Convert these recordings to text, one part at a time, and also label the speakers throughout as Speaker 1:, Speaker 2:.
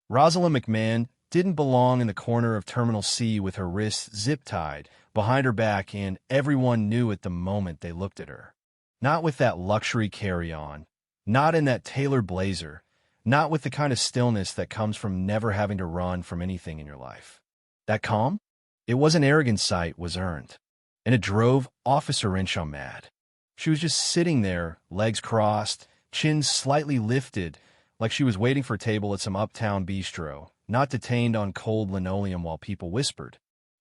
Speaker 1: Rosalind McMahon didn't belong in the corner of Terminal C with her wrists zip-tied behind her back, and everyone knew at the moment they looked at her. Not with that luxury carry-on, not in that tailored blazer, not with the kind of stillness that comes from never having to run from anything in your life. That calm? It wasn't arrogant sight, was earned. And it drove Officer Renshaw mad. She was just sitting there, legs crossed, chin slightly lifted, like she was waiting for a table at some uptown bistro, not detained on cold linoleum while people whispered.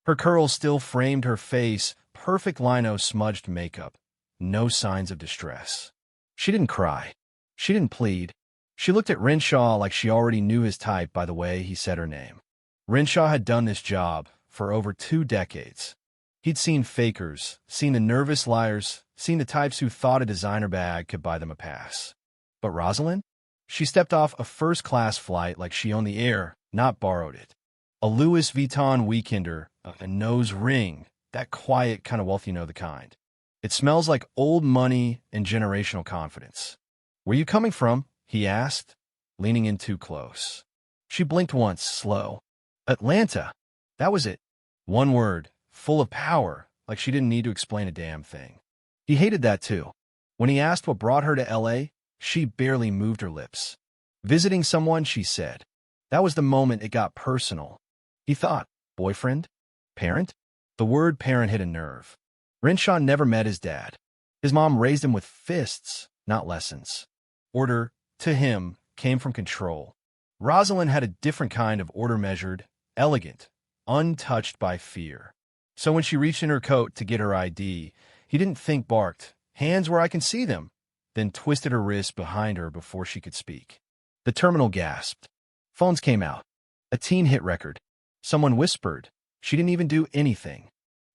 Speaker 1: Her curls still framed her face, perfect lino-smudged makeup. No signs of distress. She didn't cry. She didn't plead. She looked at Renshaw like she already knew his type by the way he said her name. Renshaw had done this job for over 2 decades. He'd seen fakers, seen the nervous liars, seen the types who thought a designer bag could buy them a pass. But Rosalind? She stepped off a first-class flight like she owned the air, not borrowed it. A Louis Vuitton weekender, a nose ring, that quiet kind of wealth, you know the kind. It smells like old money and generational confidence. "Where you coming from?" he asked, leaning in too close. She blinked once, slow. "Atlanta." That was it. One word, full of power, like she didn't need to explain a damn thing. He hated that too. When he asked what brought her to L.A., she barely moved her lips. "Visiting someone," she said. That was the moment it got personal. He thought, boyfriend? Parent? The word parent hit a nerve. Renshaw never met his dad. His mom raised him with fists, not lessons. Order, to him, came from control. Rosalind had a different kind of order, measured, elegant, untouched by fear. So when she reached in her coat to get her ID, he didn't think, barked, "Hands where I can see them," then twisted her wrist behind her before she could speak. The terminal gasped. Phones came out. A teen hit record. Someone whispered. She didn't even do anything.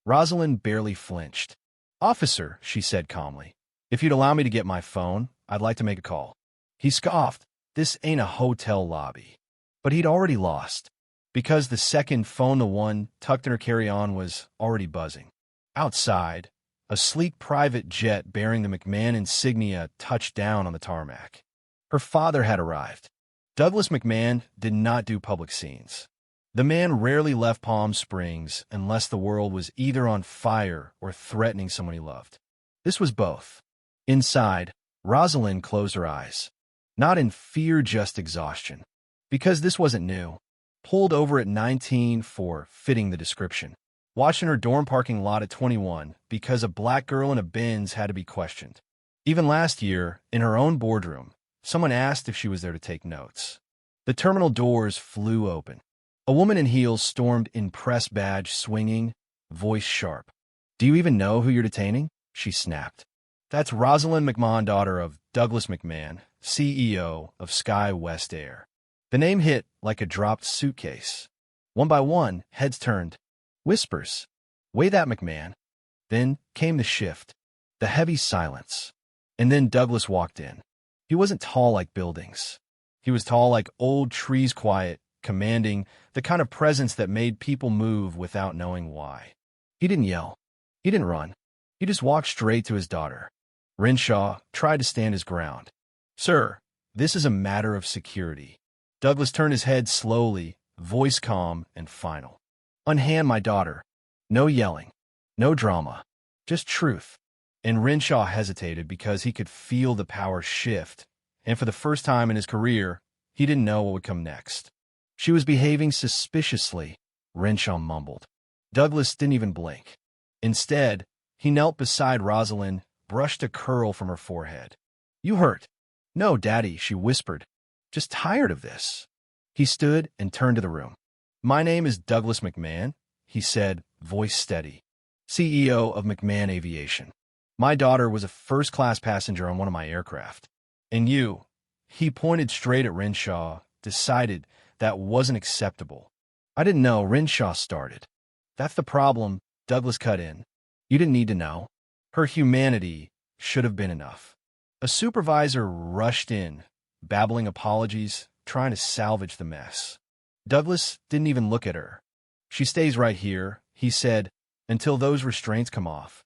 Speaker 1: Rosalind barely flinched. "Officer," she said calmly, "if you'd allow me to get my phone, I'd like to make a call." He scoffed. This ain't a hotel lobby. But he'd already lost, because the second phone, the one tucked in her carry-on, was already buzzing. Outside, a sleek private jet bearing the McMahon insignia touched down on the tarmac. Her father had arrived. Douglas McMahon did not do public scenes. The man rarely left Palm Springs unless the world was either on fire or threatening someone he loved. This was both. Inside, Rosalind closed her eyes. Not in fear, just exhaustion. Because this wasn't new. Pulled over at 19 for fitting the description. Watched in her dorm parking lot at 21 because a black girl in a Benz had to be questioned. Even last year, in her own boardroom, someone asked if she was there to take notes. The terminal doors flew open. A woman in heels stormed in, press badge swinging, voice sharp. "Do you even know who you're detaining?" she snapped. "That's Rosalind McMahon, daughter of Douglas McMahon, CEO of Sky West Air." The name hit like a dropped suitcase. One by one, heads turned. Whispers. "Weigh that, McMahon." Then came the shift, the heavy silence. And then Douglas walked in. He wasn't tall like buildings. He was tall like old trees, quiet, commanding, the kind of presence that made people move without knowing why. He didn't yell. He didn't run. He just walked straight to his daughter. Renshaw tried to stand his ground. "Sir, this is a matter of security." Douglas turned his head slowly, voice calm and final. "Unhand my daughter." No yelling. No drama. Just truth. And Renshaw hesitated because he could feel the power shift, and for the first time in his career, he didn't know what would come next. "She was behaving suspiciously," Renshaw mumbled. Douglas didn't even blink. Instead, he knelt beside Rosalind, brushed a curl from her forehead. "You hurt?" "No, Daddy," she whispered. "Just tired of this." He stood and turned to the room. "My name is Douglas McMahon," he said, voice steady. "CEO of McMahon Aviation. My daughter was a first-class passenger on one of my aircraft. And you," he pointed straight at Renshaw, decided that wasn't acceptable. "I didn't know," Renshaw started. "That's the problem," Douglas cut in. "You didn't need to know. Her humanity should have been enough." A supervisor rushed in, babbling apologies, trying to salvage the mess. Douglas didn't even look at her. "She stays right here," he said, "until those restraints come off."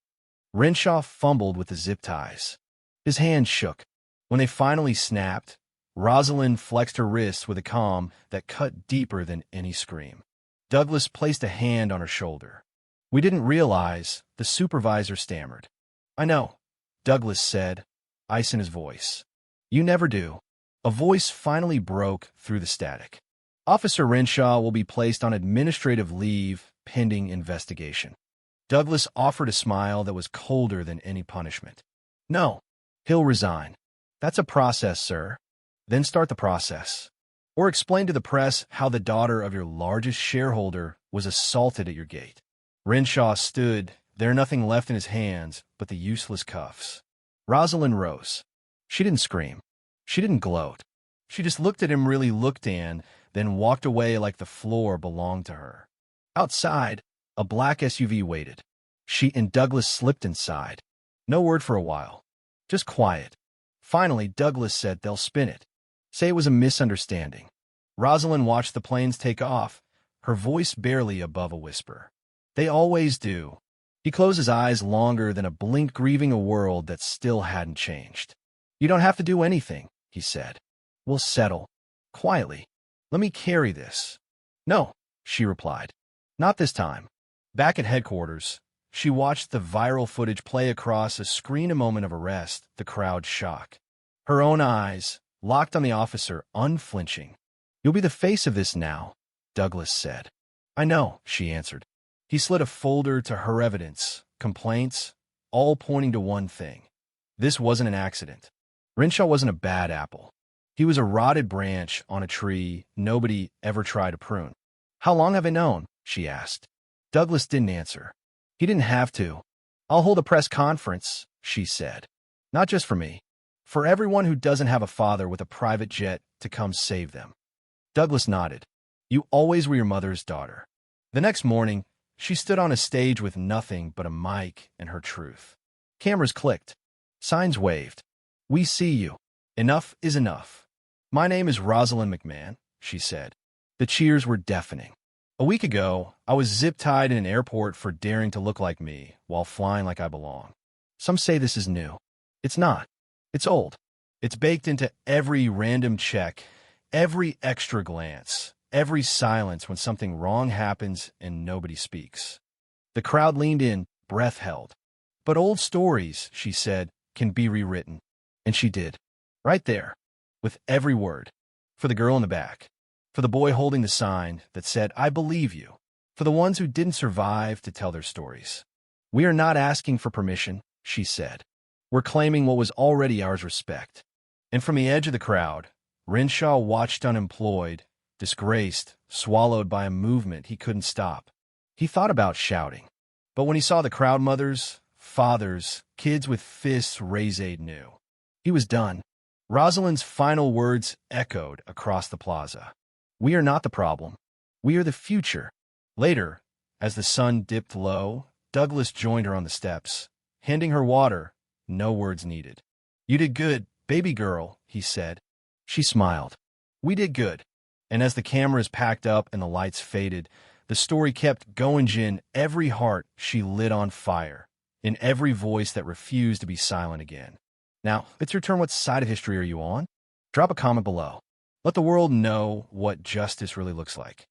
Speaker 1: Renshaw fumbled with the zip ties. His hand shook. When they finally snapped, Rosalind flexed her wrists with a calm that cut deeper than any scream. Douglas placed a hand on her shoulder. "We didn't realize," the supervisor stammered. "I know," Douglas said, ice in his voice. "You never do." A voice finally broke through the static. "Officer Renshaw will be placed on administrative leave pending investigation." Douglas offered a smile that was colder than any punishment. "No, he'll resign." "That's a process, sir." "Then start the process. Or explain to the press how the daughter of your largest shareholder was assaulted at your gate." Renshaw stood, there nothing left in his hands but the useless cuffs. Rosalind rose. She didn't scream. She didn't gloat. She just looked at him, really looked in, then walked away like the floor belonged to her. Outside, a black SUV waited. She and Douglas slipped inside. No word for a while. Just quiet. Finally, Douglas said, "They'll spin it. Say it was a misunderstanding." Rosalind watched the planes take off, her voice barely above a whisper. "They always do." He closed his eyes longer than a blink, grieving a world that still hadn't changed. "You don't have to do anything," he said. "We'll settle. Quietly. Let me carry this." "No," she replied. "Not this time." Back at headquarters, she watched the viral footage play across a screen. A moment of arrest, the crowd's shock. Her own eyes, locked on the officer, unflinching. "You'll be the face of this now," Douglas said. "I know," she answered. He slid a folder to her evidence, complaints, all pointing to one thing. This wasn't an accident. Renshaw wasn't a bad apple. He was a rotted branch on a tree nobody ever tried to prune. "How long have I known?" she asked. Douglas didn't answer. He didn't have to. "I'll hold a press conference," she said. "Not just for me. For everyone who doesn't have a father with a private jet to come save them." Douglas nodded. "You always were your mother's daughter." The next morning, she stood on a stage with nothing but a mic and her truth. Cameras clicked. Signs waved. "We see you. Enough is enough." "My name is Rosalind McMahon," she said. The cheers were deafening. "A week ago, I was zip-tied in an airport for daring to look like me while flying like I belong. Some say this is new. It's not. It's old. It's baked into every random check, every extra glance, every silence when something wrong happens and nobody speaks." The crowd leaned in, breath held. "But old stories," she said, "can be rewritten." And she did. Right there. With every word. For the girl in the back. For the boy holding the sign that said, "I believe you." For the ones who didn't survive to tell their stories. "We are not asking for permission," she said. "We're claiming what was already ours, respect." And from the edge of the crowd, Renshaw watched, unemployed, disgraced, swallowed by a movement he couldn't stop. He thought about shouting. But when he saw the crowd, mothers, fathers, kids with fists raised, knew. He was done. Rosalind's final words echoed across the plaza. "We are not the problem. We are the future." Later, as the sun dipped low, Douglas joined her on the steps, handing her water, no words needed. "You did good, baby girl," he said. She smiled. "We did good." And as the cameras packed up and the lights faded, the story kept going. In every heart she lit on fire, in every voice that refused to be silent again. Now, it's your turn. What side of history are you on? Drop a comment below. Let the world know what justice really looks like.